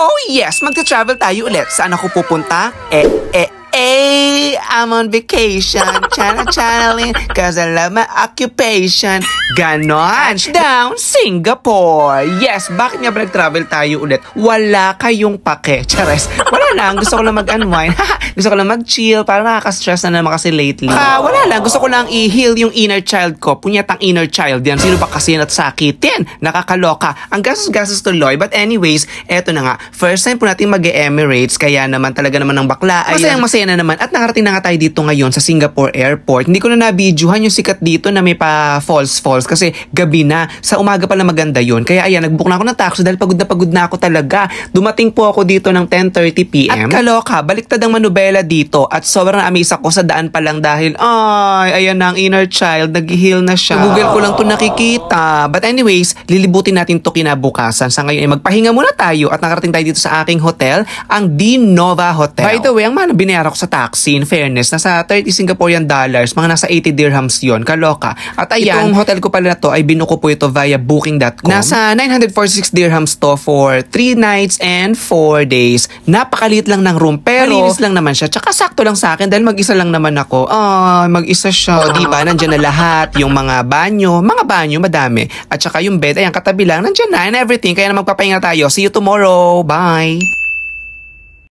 Oh yes, magta-travel tayo ulit. Saan ako pupunta? I'm on vacation. Channeling, cause I love my occupation. Ganon. Touchdown, Singapore. Yes, bakit nga ba nag-travel tayo ulit? Wala kayong pake. Chares. Wala lang. Gusto ko lang mag-unwind. Gusto ko lang mag-chill. Parang nakaka-stress na naman kasi lately. Wala lang. Gusto ko lang i-heal yung inner child ko. Punyatang inner child yan. Sino ba kasi nat-sakitin? Nakakaloka. Ang gasos-gasos tuloy. But anyways, eto na nga. First time po natin mag-Emirates. Kaya naman talaga naman ng bakla. Masayang-masaya na naman. At nakarating na nga tayo dito ngayon sa Singapore Airport. Hindi ko na na-videohan yung sikat dito na may pa falls kasi gabi na. Sa umaga pala maganda yun. Kaya ayan, nagbook na ako ng taxi dahil pagod na ako talaga. Dumating po ako dito ng 10:30 PM. At kaloka, baliktad ang manubela dito. At sobrang amaze ako sa daan pa lang dahil, ayan na ang inner child. Nag-heal na siya. Google ko lang to nakikita. But anyways, lilibutin natin to kinabukasan. Sa ngayon ay magpahinga muna tayo at nakarating tayo dito sa aking hotel, ang D Nova Hotel. By the way, ang mana binayaran ko sa taxi, in fairness, nasa 30 Singaporean dollars, mga nasa 80 dirhams yon. Kaloka. At ayan, itong hotel ko pala na to ay binuko po ito via booking.com. Nasa 946 dirhams to for 3 nights and 4 days. Napakaliit lang ng room, pero malinis lang naman siya. Tsaka sakto lang sa akin dahil mag-isa lang naman ako. Mag-isa siya. O, diba? Nandyan na lahat. Yung mga banyo, madami. At saka yung bed, ayan, katabi lang. Nandyan na and everything. Kaya na magpapahinga tayo. See you tomorrow. Bye!